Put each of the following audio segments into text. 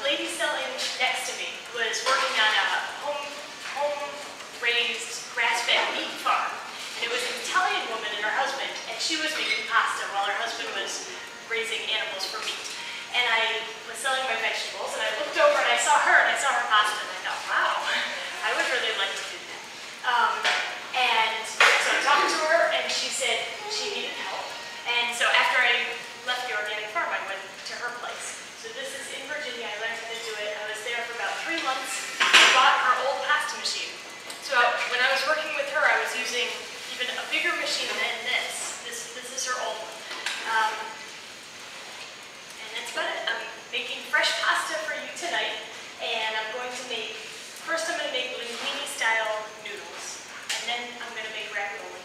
lady selling next to me was working on a home-raised grass-fed meat farm. And it was an Italian woman and her husband, and she was making pasta while her husband was raising animals for meat. And I was selling my vegetables, and I looked over and I saw her pasta, and I thought, wow, I would really like to do that. And so I talked to her, and she said she needed help. And so after I left the organic farm, I went to her place. So this is in Virginia. I learned how to do it. I was there for about 3 months. I bought her old pasta machine. So when I was working with her, I was using even a bigger machine than this. This is her old one. And that's about it. I'm making fresh pasta for you tonight. And I'm going to make, first I'm going to make linguine style noodles. And then I'm going to make ravioli.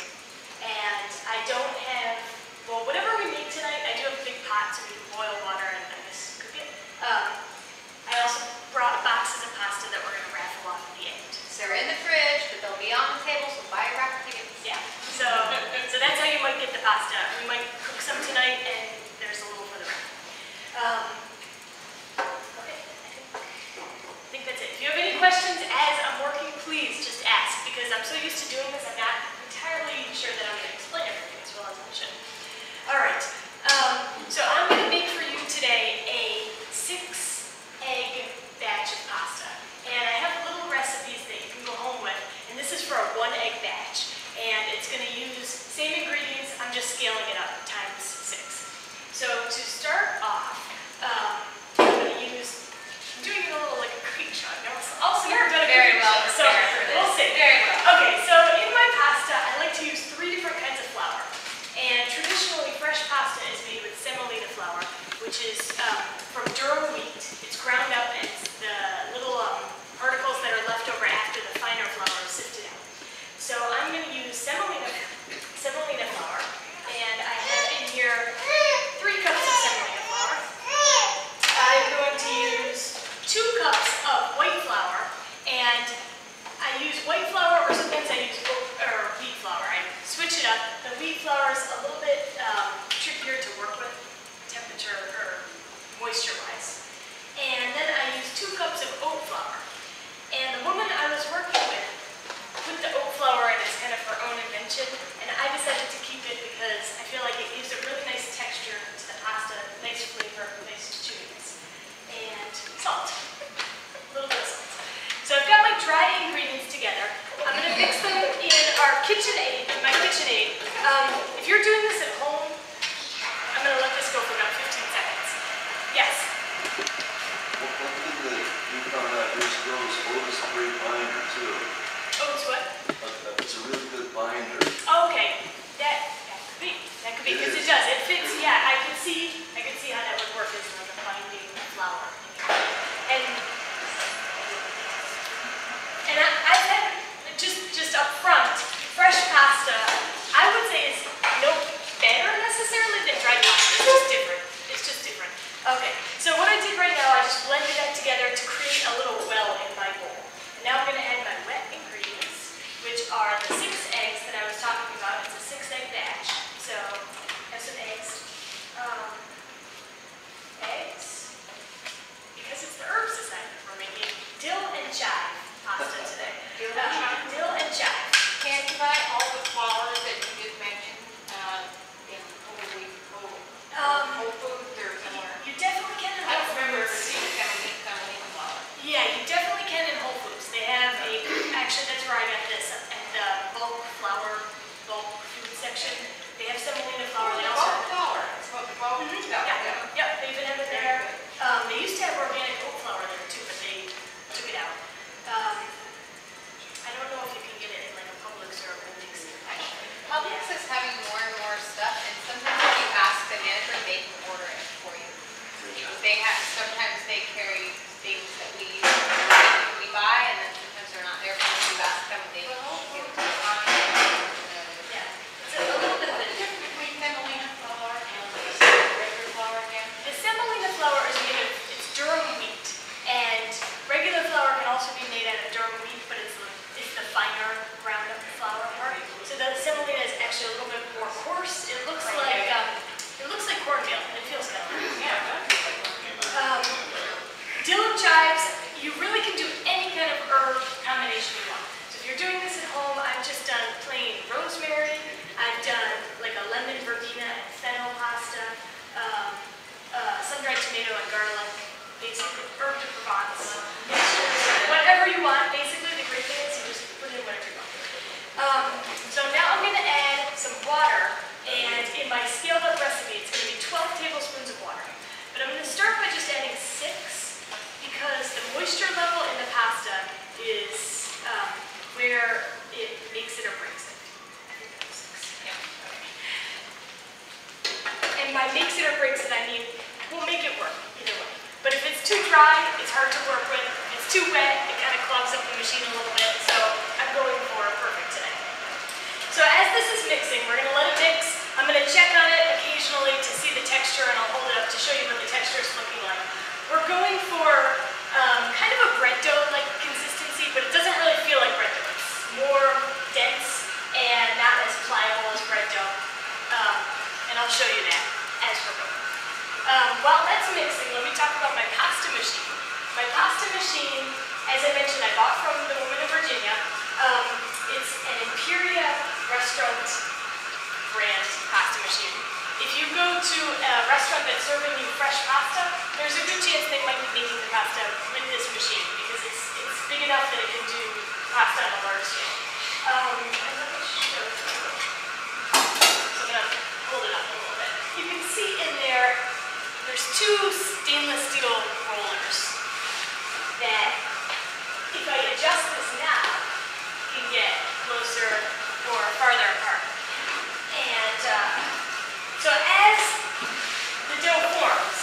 And I don't have, well, whatever we make tonight, I do have a big pot so we can boil water and I guess cook it. I also brought boxes of pasta that we're going to raffle off at the end. So they're in the fridge, but they'll be on the table, so buy a rack of tickets. Yeah, so that's how you might get the pasta. We might cook some tonight and there's a little for the raffle. Okay, I think that's it. If you have any questions as I'm working, please just ask because I'm so used to doing this, I'm not entirely sure that I'm going to explain everything as well as I should. Alright, so I'm going to make for you today a 6-egg batch of pasta. And I have little recipes that you can go home with, and this is for a 1-egg batch. And it's going to use same ingredients, I'm just scaling it up times 6. So to start off, I'm going to use, I'm doing it a little like a creek shot. Also, you're good at very well, so we'll see. Very well. Okay, so in my pasta, I like to use 3 different kinds of flour. And traditionally, fresh pasta is made with semolina flour, which is from durum wheat. It's ground up and it's the little particles that are left over after the finer flour is sifted out. So I'm going to use semolina flour, and I have in here 3 cups of semolina flour. I'm going to use 2 cups of white flour, and I use white flour, or sometimes I use wheat flour. I switch it up. The wheat flour is a little bit trickier to work with, temperature or moisture-wise. And then I use 2 cups of oat flour. And the woman I was working with put the oat flour in as kind of her own invention, and I decided to keep it because I feel like it gives a really nice texture to the pasta, nice flavor, nice chewiness. And salt. A little bit of salt. So I've got my dry ingredients together. I'm going to mix them in our KitchenAid, my KitchenAid. If you're doing this at home, I'm going to let this go for about 15 seconds. Yes? One thing that we found out years ago is oat is a great binder too. Oats what? It's a really good binder. Oh, okay. That could be. That could be because it does. It fits. Yeah, I can see how that would work as like a binding flour. And I've had just up front, fresh pasta. I would say is no better necessarily than dried pasta. It's just different. It's just different. Okay. So what I did right now, I just blended that together to create a little well in my bowl. And now I'm going to add my wet ingredients, which are the 6 eggs that I was talking about. It's a 6-egg batch. So I have some eggs. Because it's the herbs assignment, we're making dill and chive pasta today. Dill and chive. Can you buy all the flour that you just mentioned in Whole Foods or somewhere? You definitely can in I Whole don't remember Foods. seeing semolina flour. Yeah, you definitely can in Whole Foods. They have actually that's where I got this, at the bulk food section. They have semolina flour. They also Bulk flour. It's called the bulk stuff. Yeah. Yep, they even have it there. They used to have organic oat flour there too, but they took it out. I don't know if you can get it in like a Publix or a Wendy's. Publix is having more and more stuff, and sometimes if you ask the manager, they can order it for you. Sometimes they carry things that we buy, and then sometimes they're not there. But if you ask them, they can give it to you. Yeah, it's a little bit of a different. Between semolina flour and regular flour again. The semolina flour is made of durum wheat, and regular flour can also be made out of durum wheat, but it's the finer ground up flour part. So the semolina is actually a little bit more coarse. It looks like cornmeal, and it feels kind of like Yeah. dill want garlic, basically herb de Provence, whatever you want. Basically, the great thing is you just put in whatever you want. So now I'm going to add some water, and in my scaled up recipe, it's going to be 12 tablespoons of water. But I'm going to start by just adding 6 because the moisture level in the pasta is where it makes it or breaks it. And by makes it or breaks it, I mean we'll make it work either way. But if it's too dry, it's hard to work with. If it's too wet, it kind of clogs up the machine a little bit. So I'm going for perfect today. So as this is mixing, we're going to let it mix. I'm going to check on it occasionally to see the texture, and I'll hold it up to show you what the texture is looking like. We're going for kind of a bread dough-like consistency, but it doesn't really feel like bread dough. It's more dense and not as pliable as bread dough. And I'll show you that as we're going. While that's mixing, let me talk about my pasta machine. My pasta machine, as I mentioned, I bought from the woman in Virginia. It's an Imperia restaurant brand pasta machine. If you go to a restaurant that's serving you fresh pasta, there's a good chance they might be making the pasta with this machine because it's big enough that it can do pasta on a large scale. And let me show you. So I'm going to hold it up a little bit. You can see in there, there's 2 stainless steel rollers that, if I adjust this now, can get closer or farther apart. And so as the dough forms,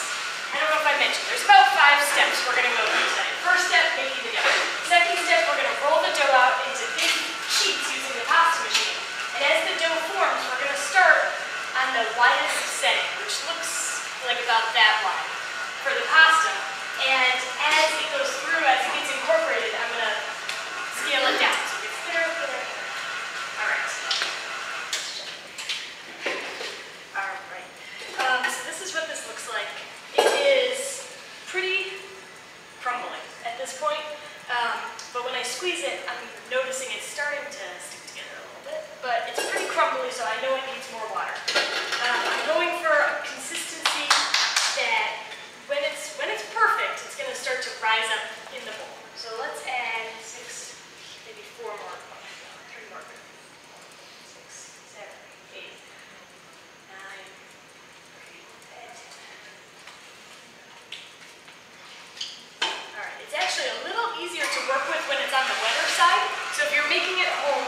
I don't know if I mentioned, there's about 5 steps we're going to go through today. First step, making the dough. Second step, we're going to roll the dough out into big sheets using the pasta machine. And as the dough forms, we're going to start on the widest setting, which looks like about that wide for the pasta. And as it goes through, as it gets incorporated, I'm going to scale it down. So it gets thinner and thinner. All right. So this is what this looks like. It is pretty crumbly at this point, but when I squeeze it, I'm noticing it's starting to stick together a little bit, but it's pretty crumbly, so I know it needs more water. I'm going for a consistency that when it's perfect, it's going to start to rise up in the bowl. So let's add 6, maybe 4 more, 3 more. 6, 7, 8, 9. It's actually a little easier to work with when it's on the wetter side. So if you're making it at home,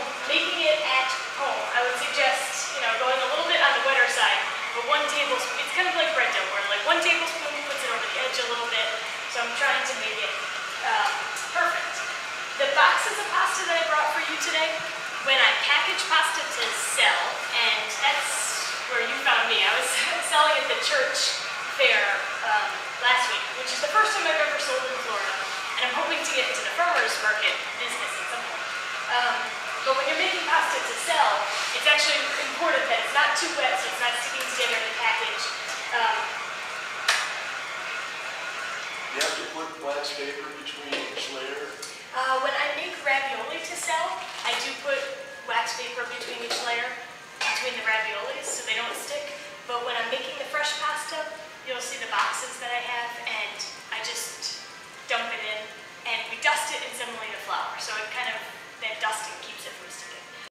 I would suggest, going a little bit on the wetter side, but 1 tablespoon, it's kind of like bread dough, where like 1 tablespoon puts it over the edge a little bit. So I'm trying to make it perfect. The boxes of pasta that I brought for you today, when I package pasta to sell, and that's where you found me. I was selling at the church fair last week, which is the first time I've ever sold in Florida, and I'm hoping to get into the farmer's market business at some point. But when you're making pasta to sell, it's actually important that it's not too wet, so it's not sticking together in the package. You have to put wax paper between each layer. When I make ravioli to sell, I do put wax paper between each layer, between the raviolis, so they don't stick. But when I'm making the fresh pasta, you'll see the boxes that I have, and I just dump it in, and we dust it in semolina flour. So it kind of, that dusting